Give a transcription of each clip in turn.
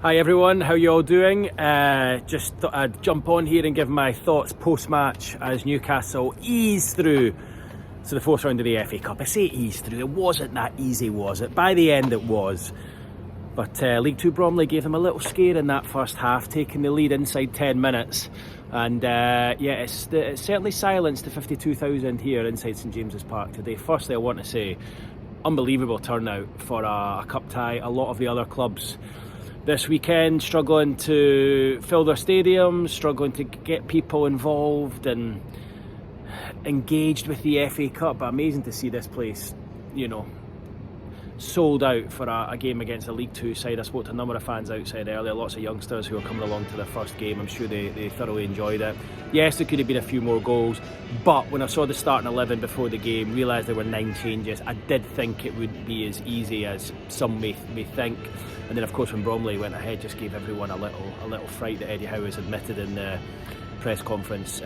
Hi everyone, how you all doing? Just thought I'd jump on here and give my thoughts post-match as Newcastle ease through to the fourth round of the FA Cup. I say ease through, it wasn't that easy, was it? By the end it was. But League 2 Bromley gave them a little scare in that first half, taking the lead inside 10 minutes. And it's certainly silenced the 52,000 here inside St James's Park today. Firstly, I want to say, unbelievable turnout for a cup tie. A lot of the other clubs this weekend struggling to fill their stadiums, struggling to get people involved and engaged with the FA Cup. But amazing to see this place, sold out for a game against a League 2 side. I spoke to a number of fans outside earlier, lots of youngsters who are coming along to their first game. I'm sure they thoroughly enjoyed it. Yes, there could have been a few more goals, but when I saw the starting 11 before the game, realised there were 9 changes, I did think it would be as easy as some may think. And then of course when Bromley went ahead, just gave everyone a little fright that Eddie Howe has admitted in the press conference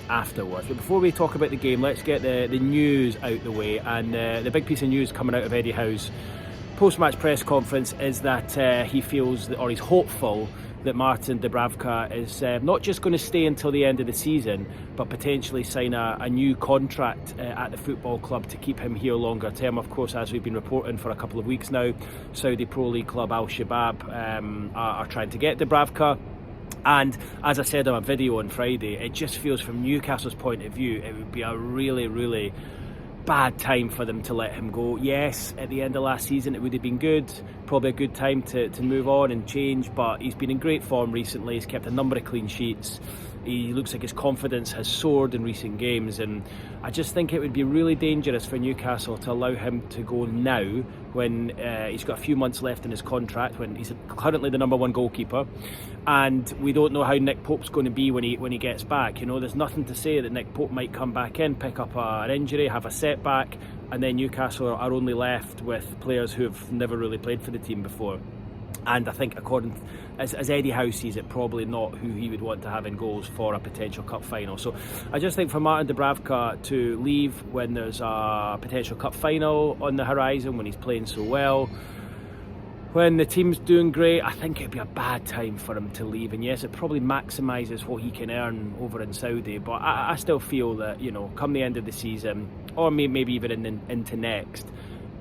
afterwards. But before we talk about the game, let's get the news out the way. And the big piece of news coming out of Eddie Howe's post-match press conference is that he feels that, or he's hopeful that Martin Dubravka is not just going to stay until the end of the season, but potentially sign a new contract at the football club to keep him here longer term. Of course, as we've been reporting for a couple of weeks now, Saudi Pro League club Al Shabab are trying to get Dubravka. And as I said on a video on Friday, it just feels from Newcastle's point of view, it would be a really, really bad time for them to let him go. Yes, at the end of last season it would have been good, probably a good time to move on and change, but he's been in great form recently. He's kept a number of clean sheets. He looks like his confidence has soared in recent games, and I just think it would be really dangerous for Newcastle to allow him to go now when he's got a few months left in his contract, when he's currently the number one goalkeeper, and we don't know how Nick Pope's going to be when he gets back. There's nothing to say that Nick Pope might come back in, pick up an injury, have a setback, and then Newcastle are only left with players who have never really played for the team before. And I think, as Eddie Howe sees it, probably not who he would want to have in goals for a potential cup final. So I just think for Martin Dubravka to leave when there's a potential cup final on the horizon, when he's playing so well, when the team's doing great, I think it'd be a bad time for him to leave. And yes, it probably maximises what he can earn over in Saudi, but I still feel that, come the end of the season, or maybe even into next,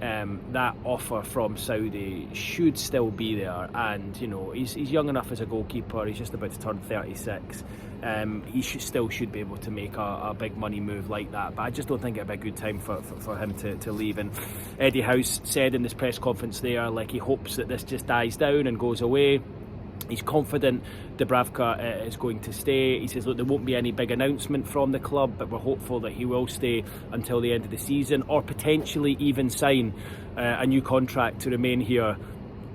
that offer from Saudi should still be there. And he's young enough as a goalkeeper. He's just about to turn 36. He should be able to make a big money move like that, but I just don't think it'd be a good time for him to leave. And Eddie Howe said in this press conference there, like, he hopes that this just dies down and goes away. He's confident Dubravka is going to stay. He says, look, there won't be any big announcement from the club, but we're hopeful that he will stay until the end of the season, or potentially even sign a new contract to remain here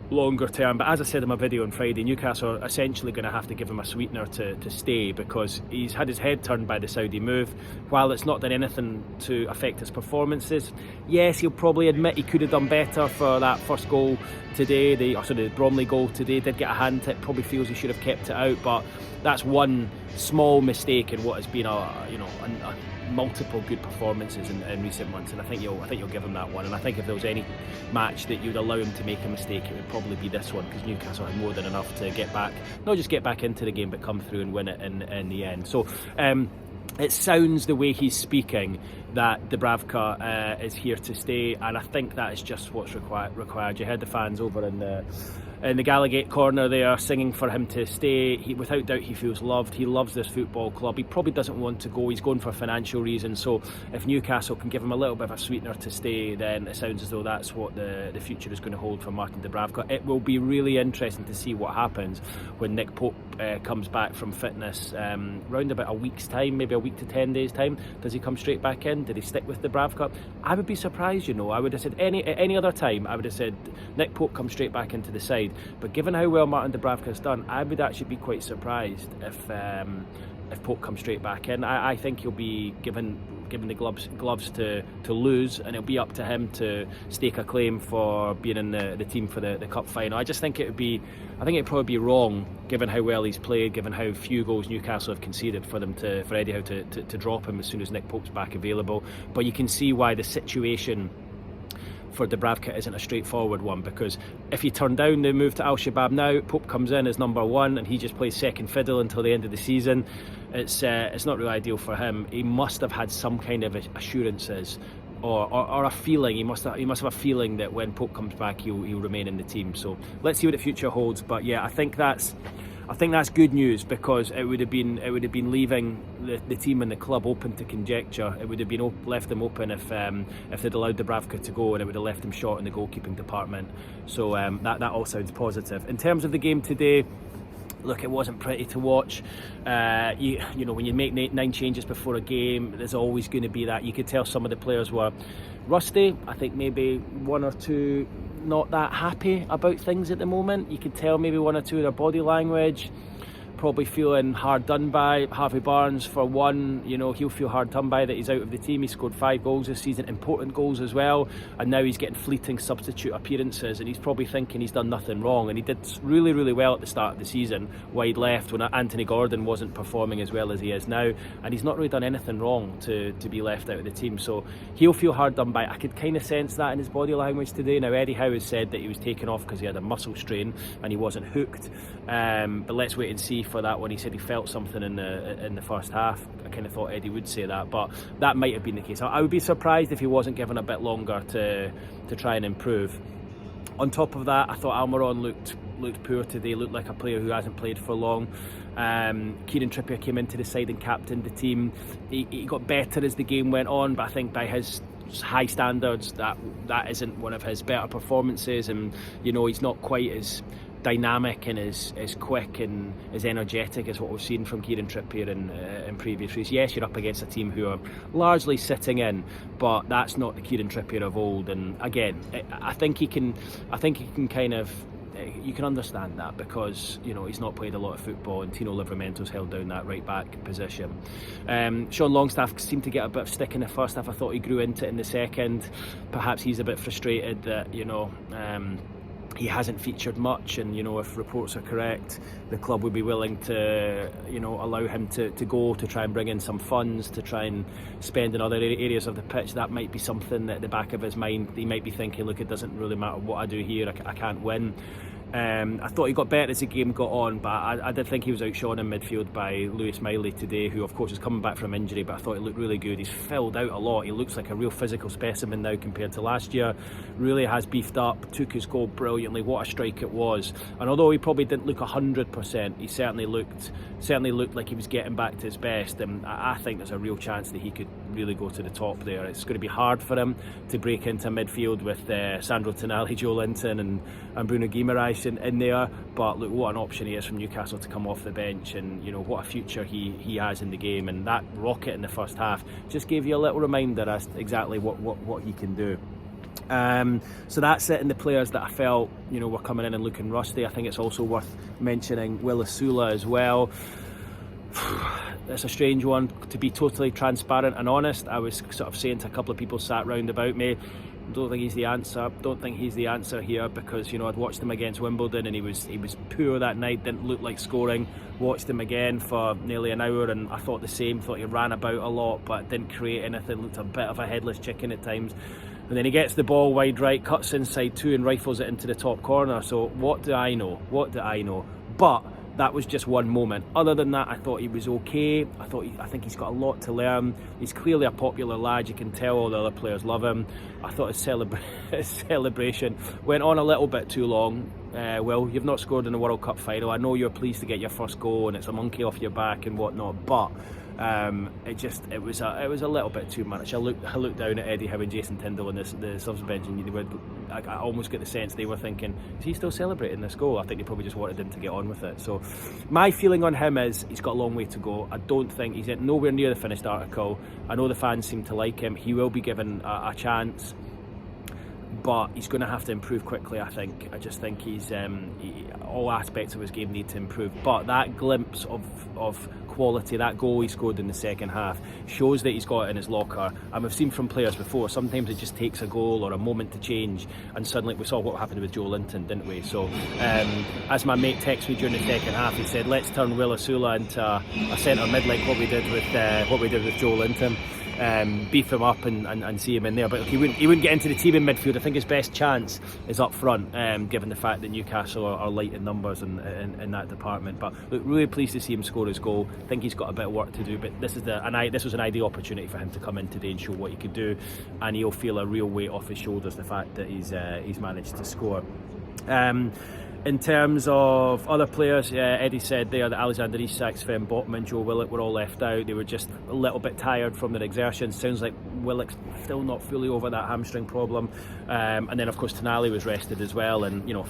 longer term. But as I said in my video on Friday, Newcastle are essentially going to have to give him a sweetener to stay, because he's had his head turned by the Saudi move. While it's not done anything to affect his performances, yes, he'll probably admit he could have done better for that first goal today. The Bromley goal today did get a hand hit. Probably feels he should have kept it out, but that's one small mistake in what has been a multiple good performances in recent months, and I think you'll give him that one. And I think if there was any match that you'd allow him to make a mistake, it would probably be this one, because Newcastle had more than enough to not just get back into the game, but come through and win it in the end. So it sounds the way he's speaking that Dubravka is here to stay, and I think that is just what's required. You heard the fans over in the Gallagate corner there singing for him to stay. Without doubt, he feels loved. He loves this football club. He probably doesn't want to go. He's going for financial reasons. So if Newcastle can give him a little bit of a sweetener to stay, then it sounds as though that's what the future is going to hold for Martin Dubravka. It will be really interesting to see what happens when Nick Pope comes back from fitness round about a week's time, maybe a week to 10 days time. Does he come straight back in? Did he stick with Dubravka? I would be surprised. I would have said at any other time, I would have said Nick Pope comes straight back into the side. But given how well Martin Dubravka has done, I would actually be quite surprised if Pope comes straight back in. I think he'll be given the gloves to lose, and it'll be up to him to stake a claim for being in the team for the cup final. I just think it'd probably be wrong, given how well he's played, given how few goals Newcastle have conceded, for Eddie Howe to drop him as soon as Nick Pope's back available. But you can see why the situation for Dubravka isn't a straightforward one, because if you turn down the move to Al Shabab now, Pope comes in as number one and he just plays second fiddle until the end of the season. It's not really ideal for him. He must have had some kind of assurances or a feeling. He must have a feeling that when Pope comes back, he'll remain in the team. So let's see what the future holds. But yeah, I think that's good news, because it would have been leaving the team and the club open to conjecture. It would have been left them open if they'd allowed Dubravka to go, and it would have left them short in the goalkeeping department. So that all sounds positive. In terms of the game today, look, it wasn't pretty to watch. You know, when you make 9 changes before a game, there's always going to be that. You could tell some of the players were rusty. I think maybe one or two not that happy about things at the moment. You could tell maybe one or two of their body language, probably feeling hard done by. Harvey Barnes, for one, you know, he'll feel hard done by that he's out of the team. He scored 5 goals this season, important goals as well, and now he's getting fleeting substitute appearances, and he's probably thinking he's done nothing wrong. And he did really, really well at the start of the season, wide left, when Anthony Gordon wasn't performing as well as he is now, and he's not really done anything wrong to be left out of the team. So he'll feel hard done by. I could kind of sense that in his body language today. Now, Eddie Howe has said that he was taken off because he had a muscle strain and he wasn't hooked, but let's wait and see for that one. He said he felt something in the first half. I kind of thought Eddie would say that, but that might have been the case. I would be surprised if he wasn't given a bit longer to try and improve. On top of that, I thought Almiron looked poor today. Looked like a player who hasn't played for long. Kieran Trippier came into the side and captained the team. He got better as the game went on, but I think by his high standards, that isn't one of his better performances, and you know, he's not quite as dynamic and as quick and as energetic as what we've seen from Kieran Trippier in previous races. Yes, you're up against a team who are largely sitting in, but that's not the Kieran Trippier of old. And again, I think he can kind of, you can understand that, because you know, he's not played a lot of football, and Tino Livramento's held down that right back position. Sean Longstaff seemed to get a bit of stick in the first half. I thought he grew into it in the second. Perhaps he's a bit frustrated that, you know, he hasn't featured much, and you know, if reports are correct, the club would be willing to, you know, allow him to go, to try and bring in some funds, to try and spend in other areas of the pitch. That might be something that at the back of his mind, he might be thinking, look, it doesn't really matter what I do here, I can't win. I thought he got better as the game got on, but I did think he was outshone in midfield by Lewis Miley today, who of course is coming back from injury, but I thought he looked really good. He's filled out a lot. He looks like a real physical specimen now compared to last year. Really has beefed up, took his goal brilliantly. What a strike it was. And although he probably didn't look 100%, he certainly looked like he was getting back to his best, and I think there's a real chance that he could really go to the top there. It's going to be hard for him to break into midfield with Sandro Tonali, Joe Linton and Bruno Guimaraes in there, but look, what an option he is from Newcastle to come off the bench, and you know, what a future he has in the game. And that rocket in the first half just gave you a little reminder as to exactly what he can do. So that's it in the players that I felt, you know, were coming in and looking rusty. I think it's also worth mentioning Will Osula as well. It's a strange one, to be totally transparent and honest. I was sort of saying to a couple of people sat round about me, don't think he's the answer here, because you know, I'd watched him against Wimbledon and he was poor that night, didn't look like scoring. Watched him again for nearly an hour and I thought the same. Thought he ran about a lot but didn't create anything, looked a bit of a headless chicken at times. And then he gets the ball wide right, cuts inside 2 and rifles it into the top corner. So what do I know? But that was just one moment. Other than that, I thought he was okay. I think he's got a lot to learn. He's clearly a popular lad. You can tell all the other players love him. I thought his celebration went on a little bit too long. Well, you've not scored in the World Cup final. I know you're pleased to get your first goal and it's a monkey off your back and whatnot, but it was a little bit too much. I looked down at Eddie Howe and Jason Tyndall on the subs bench, and I almost get the sense they were thinking, is he still celebrating this goal? I think they probably just wanted him to get on with it. So my feeling on him is he's got a long way to go. I don't think he's nowhere near the finished article. I know the fans seem to like him. He will be given a chance, but he's going to have to improve quickly, I think. I just think all aspects of his game need to improve. But that glimpse of quality, that goal he scored in the second half, shows that he's got it in his locker. And we've seen from players before, sometimes it just takes a goal or a moment to change, and suddenly we saw what happened with Joe Linton, didn't we? So as my mate texted me during the second half, he said, let's turn Will Osula into a centre mid like what we did with Joe Linton. beef him up and see him in there. But look, he wouldn't get into the team in midfield. I think his best chance is up front, given the fact that Newcastle are light in numbers in that department. But look, really pleased to see him score his goal. I think he's got a bit of work to do, but this was an ideal opportunity for him to come in today and show what he could do, and he'll feel a real weight off his shoulders, the fact that he's managed to score. In terms of other players, Eddie said there that Alexander Isak, Sven Botman, Joe Willock were all left out. They were just a little bit tired from their exertions. Sounds like Willock's still not fully over that hamstring problem. And then, of course, Tonali was rested as well. And, you know,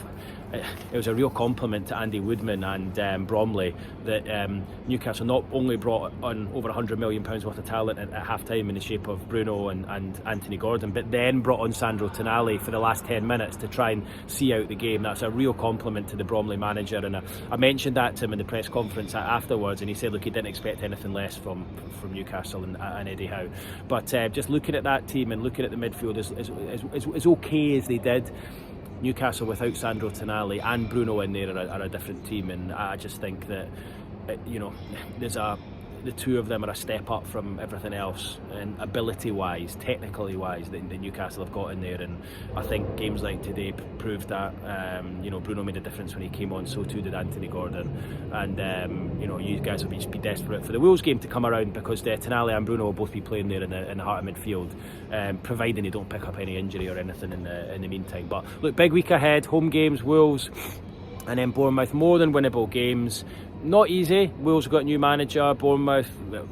it was a real compliment to Andy Woodman and Bromley that Newcastle not only brought on over £100 million worth of talent at half-time in the shape of Bruno and Anthony Gordon, but then brought on Sandro Tonali for the last 10 minutes to try and see out the game. That's a real compliment to the Bromley manager, and I mentioned that to him in the press conference afterwards, and he said, look, he didn't expect anything less from Newcastle and Eddie Howe. But just looking at that team and looking at the midfield, as okay as they did, Newcastle without Sandro Tonali and Bruno in there are a different team, and I just think that the two of them are a step up from everything else, and ability-wise, technically-wise, that Newcastle have got in there. And I think games like today proved that. Bruno made a difference when he came on, so too did Anthony Gordon. And you guys will just be desperate for the Wolves game to come around, because Tonali and Bruno will both be playing there in the heart of midfield, providing they don't pick up any injury or anything in the meantime. But look, big week ahead, home games, Wolves, and then Bournemouth, more than winnable games. Not easy. Wolves have got a new manager. Bournemouth,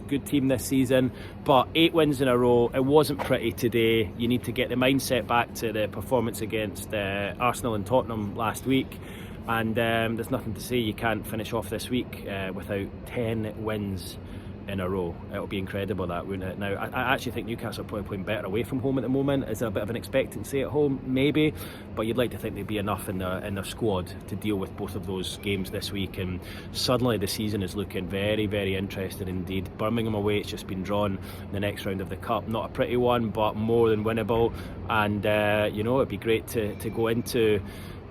good team this season, but 8 wins in a row. It wasn't pretty today. You need to get the mindset back to the performance against Arsenal and Tottenham last week, and there's nothing to say you can't finish off this week without 10 wins in a row. It'll be incredible, that, wouldn't it? Now, I actually think Newcastle are probably playing better away from home at the moment. Is there a bit of an expectancy at home? Maybe, but you'd like to think there'd be enough in their squad to deal with both of those games this week, and suddenly the season is looking very, very interesting indeed. Birmingham away, it's just been drawn in the next round of the Cup. Not a pretty one, but more than winnable, and it'd be great to go into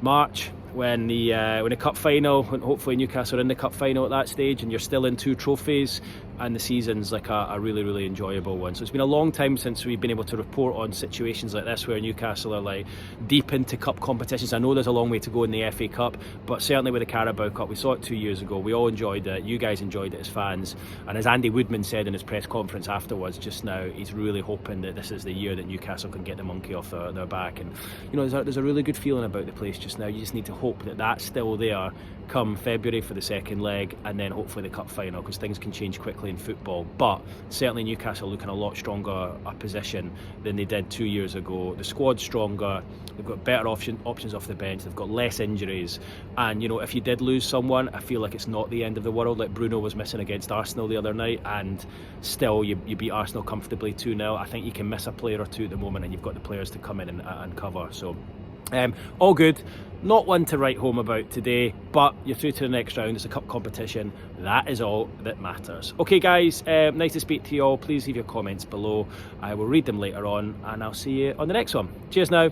March when the Cup final, when hopefully Newcastle are in the Cup final at that stage, and you're still in 2 trophies, and the season's like a really, really enjoyable one. So it's been a long time since we've been able to report on situations like this where Newcastle are like deep into cup competitions. I know there's a long way to go in the FA Cup, but certainly with the Carabao Cup, we saw it 2 years ago. We all enjoyed it. You guys enjoyed it as fans, and as Andy Woodman said in his press conference afterwards just now, he's really hoping that this is the year that Newcastle can get the monkey off their back. And there's a really good feeling about the place just now. You just need to hope that that's still there come February for the second leg, and then hopefully the Cup final, because things can change quickly in football. But certainly Newcastle looking a lot stronger a position than they did 2 years ago. The squad's stronger, they've got better options off the bench, they've got less injuries, and if you did lose someone, I feel like it's not the end of the world. Like Bruno was missing against Arsenal the other night, and still you beat Arsenal comfortably 2-0. I think you can miss a player or two at the moment, and you've got the players to come in and cover. So all good. Not one to write home about today, but you're through to the next round. It's a cup competition. That is all that matters. Okay, guys, nice to speak to you all. Please leave your comments below. I will read them later on, and I'll see you on the next one. Cheers now.